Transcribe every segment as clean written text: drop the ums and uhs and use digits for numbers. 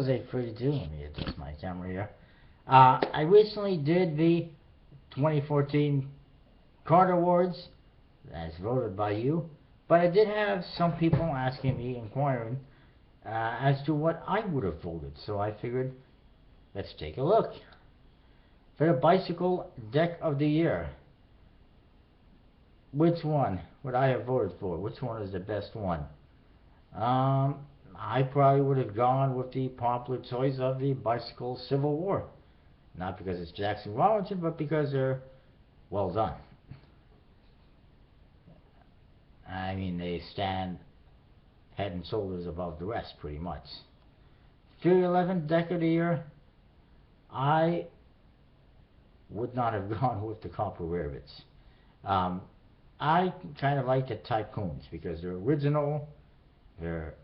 VJose32. Let me adjust my camera here. I recently did the 2014 Card Awards, as voted by you, but I did have some people asking me, inquiring, as to what I would have voted, so I figured, let's take a look. For the Bicycle Deck of the Year, which one would I have voted for? Which one is the best one? I probably would have gone with the popular choice of the Bicycle Civil War. Not because it's Jackson Robinson, but because they're well done. I mean, they stand head and shoulders above the rest, pretty much. Fury 11 Deck of the Year, I would not have gone with the Copper Rarebits. I kind of like the Tycoons because they're original, they're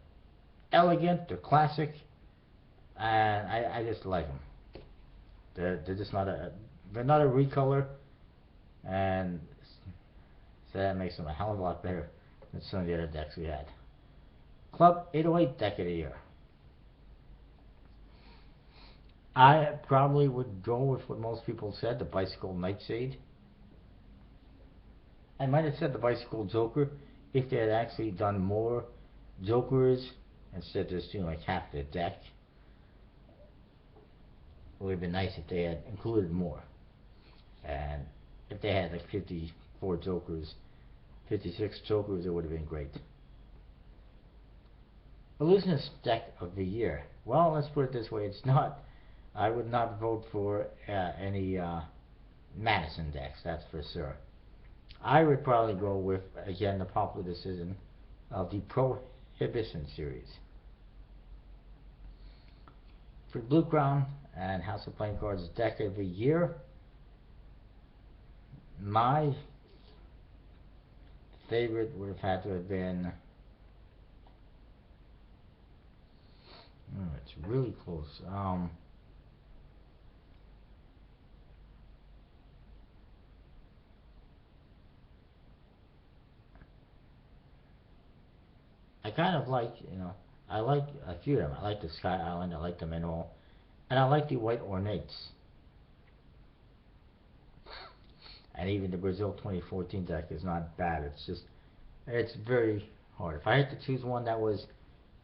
elegant, they're classic, and I just like them. They're just not they're not a recolor, and so that makes them a hell of a lot better than some of the other decks we had. Club 808 Deck of the Year. I probably would go with what most people said, the Bicycle Nightshade. I might have said the Bicycle Joker if they had actually done more Jokers instead of just doing like half the deck. It would have been nice if they had included more. And if they had like 54 Jokers, 56 Jokers, it would have been great. Illusionist Deck of the Year. Well, let's put it this way, it's not, I would not vote for any Madison decks, that's for sure. I would probably go with, again, the popular decision of the Prohibition series. For Blue Crown and House of Playing Cards Deck of the Year, my favorite would have had to have been, it's really close. I kind of like, I like a few of them. I like the Sky Island, I like the Mineral, and I like the White Ornates. And even the Brazil 2014 deck is not bad. It's just, it's very hard. If I had to choose one that was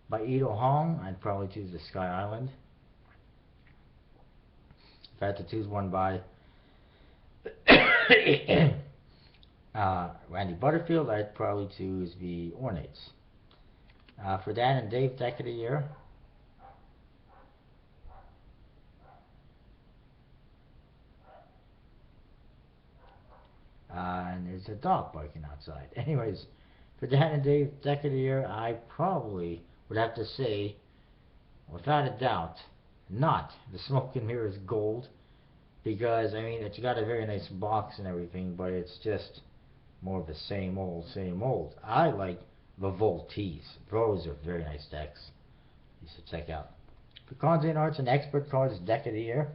by Ido Hong, I'd probably choose the Sky Island. If I had to choose one by Randy Butterfield, I'd probably choose the Ornates. For Dan and Dave Deck of the Year, and there's a dog barking outside. Anyways, for Dan and Dave Deck of the Year, I probably would have to say, without a doubt, not the Smoke and Mirrors Gold, because, I mean, it's got a very nice box and everything, but it's just more of the same old, same old. I like the Voltees. Those are very nice decks you should check out. For Cards and Arts and Expert Cards Deck of the Year,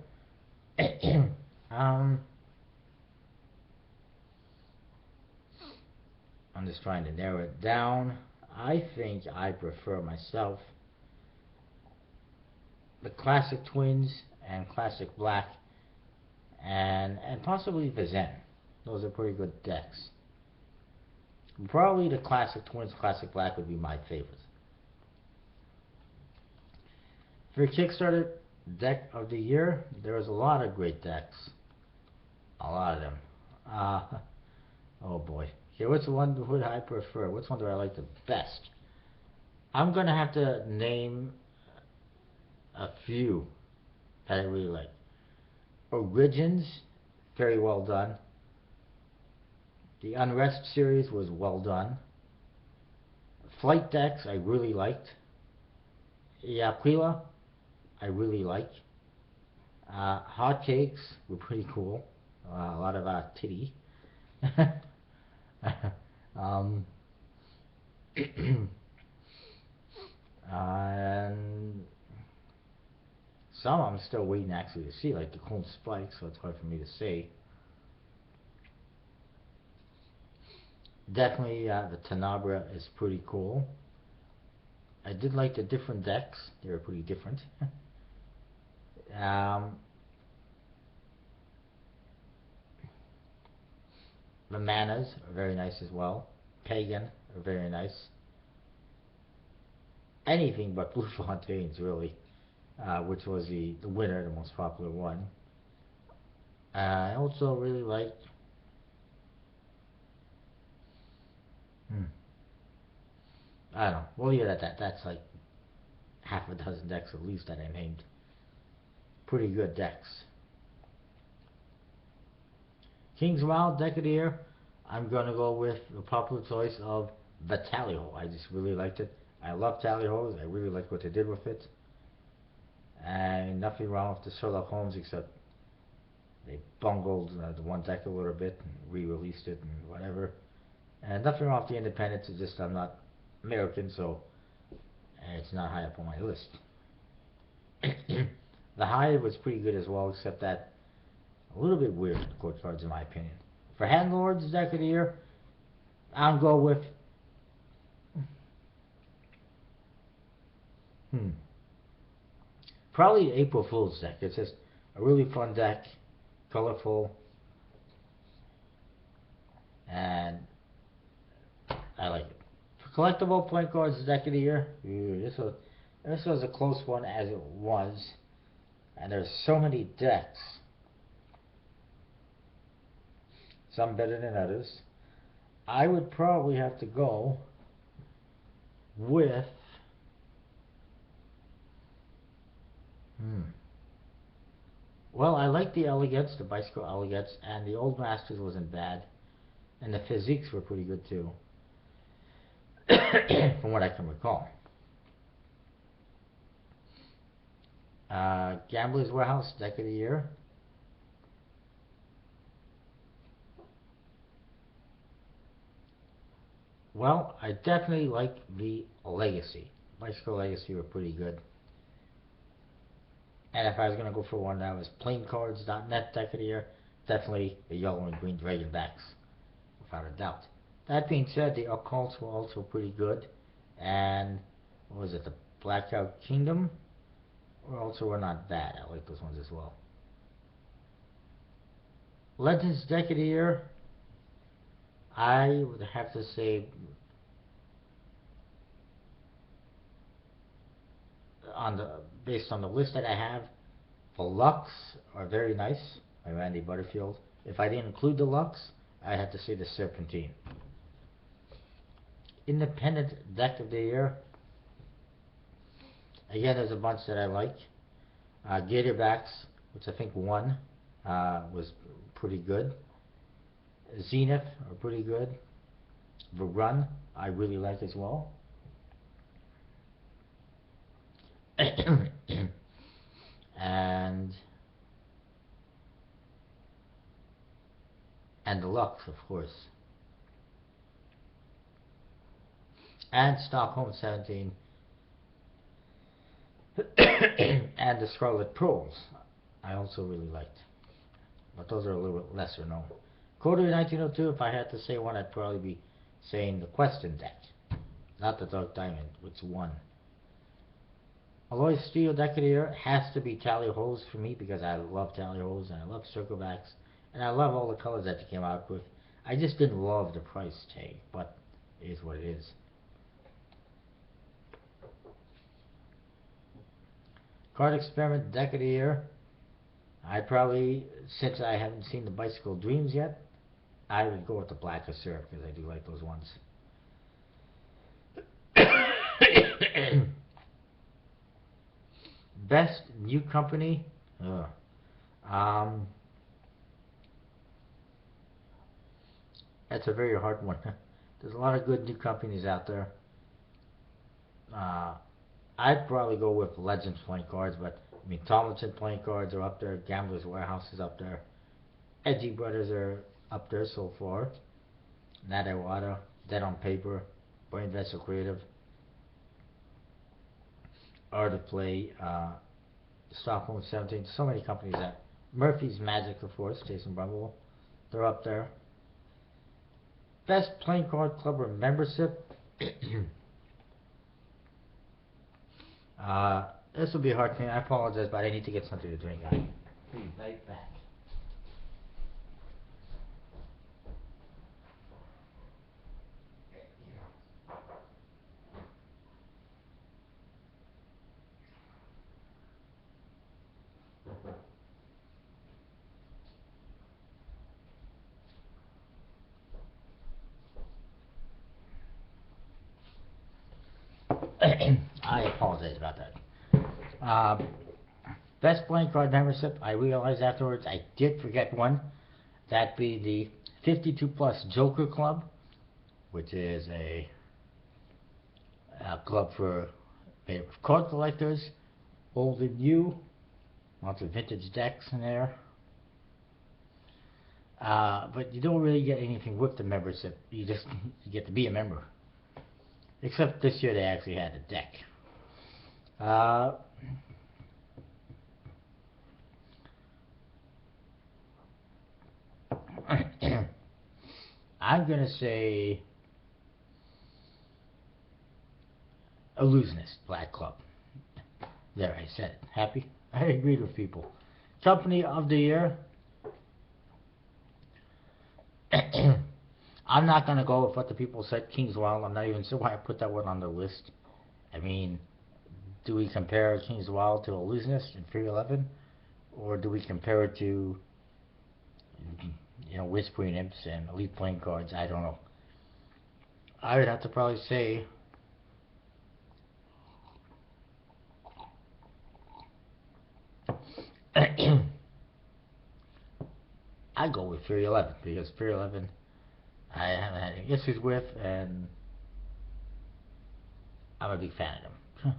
I'm just trying to narrow it down. I think I prefer myself the Classic Twins and Classic Black and possibly the Zen. Those are pretty good decks. Probably the Classic Twins, Classic Black would be my favorite. For Kickstarter Deck of the Year, there's a lot of great decks. A lot of them. Oh boy. Okay, which one would I prefer? Which one do I like the best? I'm gonna have to name a few that I really like. Origins, very well done. The Unrest series was well done. Flight decks I really liked. Aquila I really like. Hotcakes were pretty cool. A lot of titty. And some I'm still waiting actually to see, like the Cold Spike, so it's hard for me to say. Definitely the Tenebra is pretty cool. I did like the different decks. They were pretty different. Um, the Manas are very nice as well. Pagan are very nice. Anything but Blue Fontaines, really, which was the winner, the most popular one. I also really liked. Hmm, I don't know. We'll leave it at that. That's like half a dozen decks at least that I named. Pretty good decks. King's Wild deck of the year. I'm gonna go with the popular choice of the Tally Ho. I just really liked it. I love Tally Ho's. I really liked what they did with it. And nothing wrong with the Sherlock Holmes except they bungled the one deck a little bit and re-released it and whatever. And nothing wrong with the Independence. It's just I'm not American, so it's not high up on my list. The Hive was pretty good as well, except that a little bit weird court cards in my opinion. For Handlords deck of the year, I'll go with probably April Fool's deck. It's just a really fun deck, colorful, and I like it. For collectible point cards deck of the year, this was a close one as it was, and there's so many decks, some better than others. I would probably have to go with well, I like the Elegance, the Bicycle Elegance, and the Old Masters wasn't bad, and the Physiques were pretty good too, from what I can recall. Gambler's Warehouse deck of the year. Well, I definitely like the Legacy. Bicycle Legacy were pretty good. And if I was going to go for one that was plaincards.net deck of the year, definitely the yellow and green Dragon backs, without a doubt. That being said, the Occults were also pretty good. And, what was it, the Blackout Kingdom? Also were not bad. I like those ones as well. Legends deck of the year, I would have to say based on the list that I have, the Lux are very nice by Randy Butterfield. If I didn't include the Lux, I had to say the Serpentine. Independent deck of the year, again, there's a bunch that I like. Gatorbacks, which I think won, was pretty good. Zenith are pretty good. The Run, I really like as well. and the Lux, of course. And Stockholm 17. and the Scarlet Pearls, I also really liked. But those are a little bit lesser known. Coterie 1902, if I had to say one, I'd probably be saying the Question deck. Not the Dark Diamond, which won. Alloy Steel deck of the year has to be Tally Ho's for me because I love Tally Ho's and I love Circlebacks and I love all the colors that they came out with. I just didn't love the price tag, but it is what it is. Card Experiment deck of the year, I probably, since I haven't seen the Bicycle Dreams yet, I would go with the Blacker Syrup because I do like those ones. Best new company. That's a very hard one. There's a lot of good new companies out there. I'd probably go with Legends playing cards, but I mean Tomlinson playing cards are up there. Gambler's Warehouse is up there. Edgy Brothers are up there so far. Nat Iwata, Dead on Paper, Brain Vessel Creative, Art of Play, Stockholm 17. So many companies that Murphy's Magic, of course, Jason Brumble, they're up there. Best Playing Card Club or membership. This will be a hard thing. I apologize, but I need to get something to drink. I'll be right back. I apologize about that. Best playing card membership, I realized afterwards I did forget one. That be the 52 plus Joker Club, which is a club for card collectors, old and new, lots of vintage decks in there. But you don't really get anything with the membership. You just get to be a member. Except this year they actually had a deck. I'm gonna say Illusionist Black Club. There, I said it. Happy? I agreed with people. Company of the Year. I'm not gonna go with what the people said. King's Wild. I'm not even sure why I put that one on the list. I mean, do we compare King's Wild to Illusionist and 311, or do we compare it to, Whispering Imps and Elite Playing Cards? I don't know. I would have to probably say I'd go with 311 because 311 I haven't had any issues with, and I'm a big fan of them.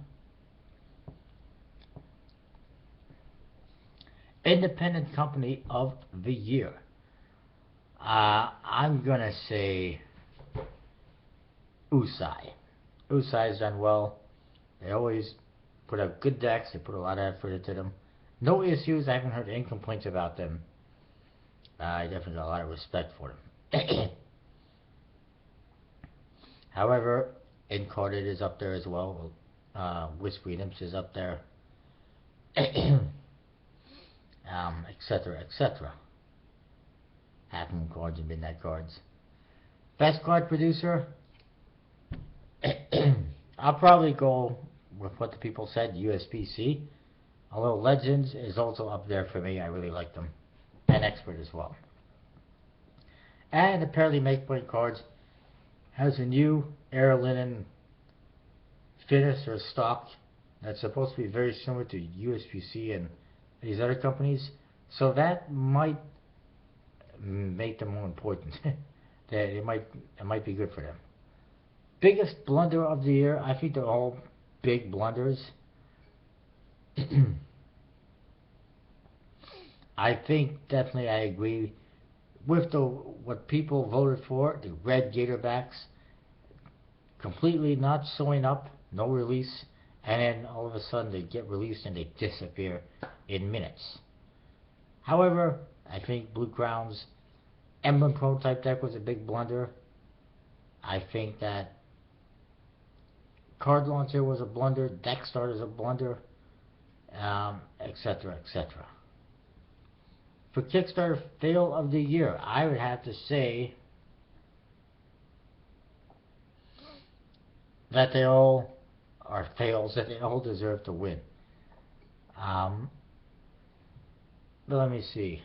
Independent Company of the Year. I'm gonna say Usai. Usai's done well. They always put out good decks. They put a lot of effort into them. No issues. I haven't heard any complaints about them. I definitely got a lot of respect for them. However, Incarded is up there as well. Whispering Imps is up there. Etc., etc. Half Moon Cards and Midnight Cards. Best card producer? I'll probably go with what the people said, USPC. Although Legends is also up there for me. I really like them. And Expert as well. And apparently Make Play Cards has a new Air Linen finish or stock that's supposed to be very similar to USPC and these other companies. So that might make them more important. That it might be good for them. Biggest blunder of the year? I think they're all big blunders. I think definitely I agree with what people voted for, the red Gatorbacks completely not showing up, no release, and then all of a sudden they get released and they disappear in minutes. However, I think Blue Crown's Emblem prototype deck was a big blunder. I think that Card Launcher was a blunder, Deck Start is a blunder, etc., etc. For Kickstarter Fail of the Year, I would have to say that they all are fails, that they all deserve to win. But let me see.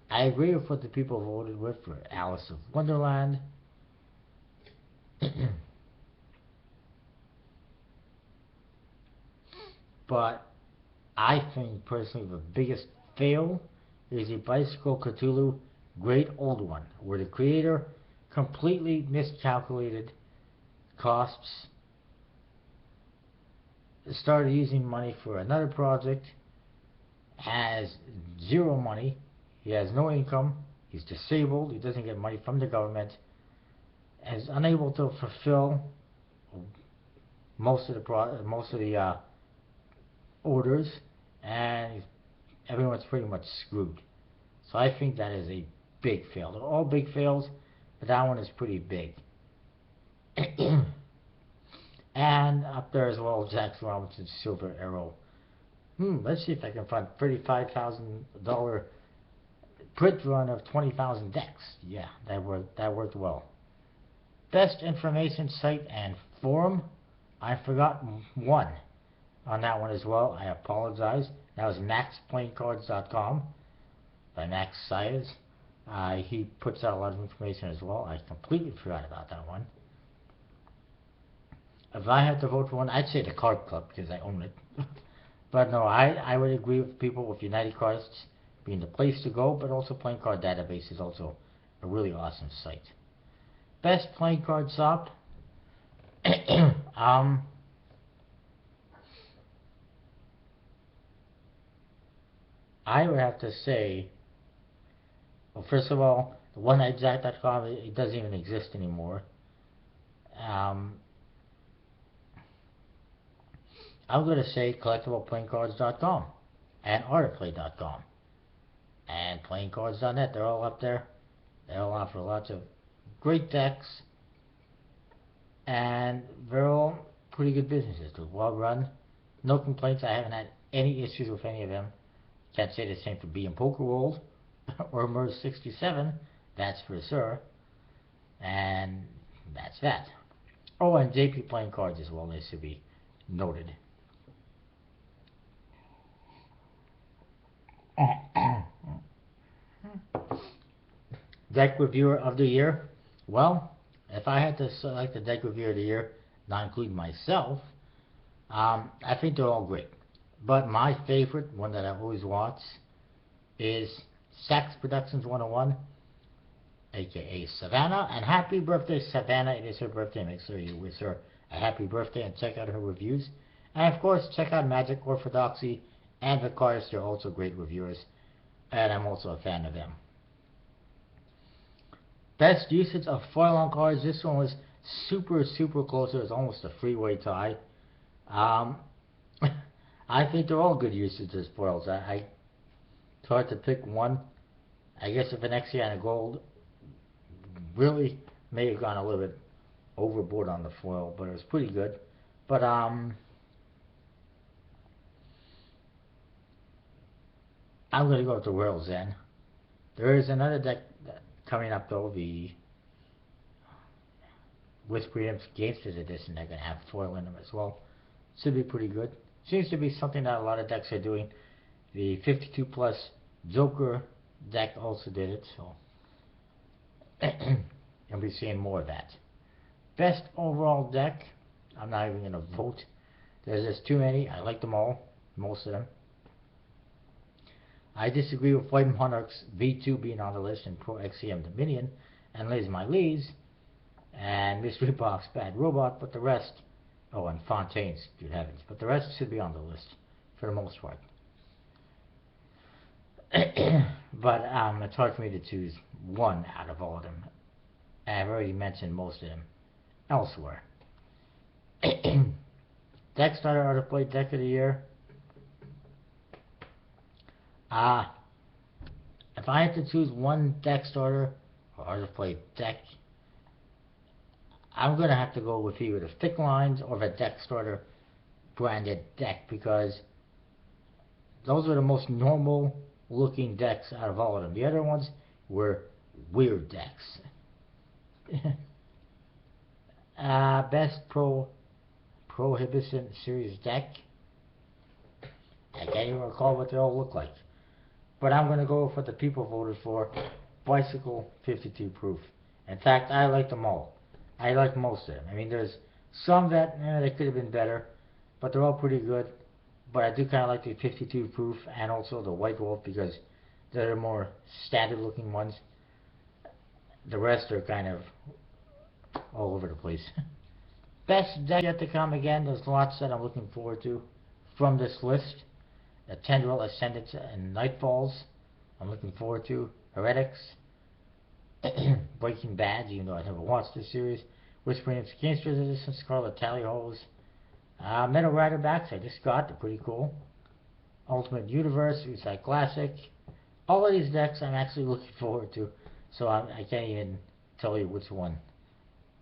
I agree with what the people voted with for Alice of Wonderland. But I think personally the biggest fail is the Bicycle Cthulhu Great Old One, where the creator completely miscalculated costs, started using money for another project, has zero money, he has no income, he's disabled, he doesn't get money from the government, is unable to fulfill most of the orders, and everyone's pretty much screwed. So I think that is a big fail. They're all big fails, but that one is pretty big. And up there as well, Jack Robinson's Silver Arrow. Let's see if I can find $35,000 print run of 20,000 decks. Yeah, that worked well. Best information site and forum. I forgot one on that one as well. I apologize. That was maxplayingcards.com by Max Sayers. He puts out a lot of information as well. I completely forgot about that one. If I had to vote for one, I'd say the Card Club because I own it. But no, I would agree with people with United Cards being the place to go, but also Playing Card Database is also a really awesome site. Best playing card shop. I would have to say, well, first of all, the OneExact.com, it doesn't even exist anymore. I'm going to say collectibleplayingcards.com and artofplay.com and playingcards.net. They're all up there. They all offer lots of great decks, and they're all pretty good businesses. They're well run. No complaints. I haven't had any issues with any of them. Can't say the same for B and Poker World or MERS 67. That's for sure. And that's that. Oh, and JP Playing Cards as well. They should be noted. Deck Reviewer of the Year. Well, if I had to select the Deck Reviewer of the Year, not including myself, I think they're all great. But my favorite, one that I always watch, is Sax Productions 101, aka Savannah. And happy birthday, Savannah. It is her birthday. Make sure you wish her a happy birthday and check out her reviews. And of course, check out Magic Orthodoxy and Vicarious. They're also great reviewers. And I'm also a fan of them. Best usage of foil on cards. This one was super close. It was almost a freeway tie. I think they're all good usage as foils. It's hard to pick one. I guess if an Exiana Gold really may have gone a little bit overboard on the foil, but it was pretty good. But I'm going to go with the Royal Zen. There is another deck coming up though, the Whispering Gamesters edition. They're going to have foil in them as well. Should be pretty good. Seems to be something that a lot of decks are doing. The 52 plus Joker deck also did it, so you'll be seeing more of that. Best overall deck. I'm not even going to vote. There's just too many. I like them all, most of them. I disagree with White Monarch's V2 being on the list, and Pro XCM Dominion, and Liz My Lee's, and Mystery Box Bad Robot, but the rest, oh, and Fontaine's, good heavens, but the rest should be on the list, for the most part. But it's hard for me to choose one out of all of them. I've already mentioned most of them elsewhere. Deck Starter Art of Play Deck of the Year. If I had to choose one deck starter or Art of Play deck, I'm going to have to go with either the Thick Lines or the Deck Starter branded deck, because those are the most normal looking decks out of all of them. The other ones were weird decks. Best Prohibition Series deck. I can't even recall what they all look like. But I'm going to go for the people voted for, Bicycle 52 Proof. In fact, I like them all. I like most of them. I mean, there's some that they could have been better, but they're all pretty good. But I do kind of like the 52 Proof and also the White Wolf, because they're the more standard looking ones. The rest are kind of all over the place. Best deck yet to come. Again, there's lots that I'm looking forward to from this list. The Tendril Ascendants and Nightfalls, I'm looking forward to. Heretics, Breaking Bad, even though I never watched this series. Whispering Gamesters Edition, Scarlet Tally Holes. Metal Rider Backs, I just got, they're pretty cool. Ultimate Universe, Suicide Classic. All of these decks I'm actually looking forward to. So I can't even tell you which one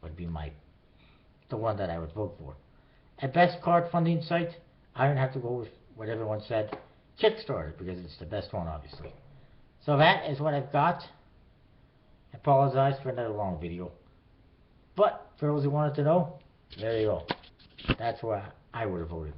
would be the one that I would vote for. At best crowdfunding site, I don't have to go with what everyone said, Kickstarter, because it's the best one, obviously. So that is what I've got. I apologize for another long video. But for those who wanted to know, there you go. That's where I would have voted.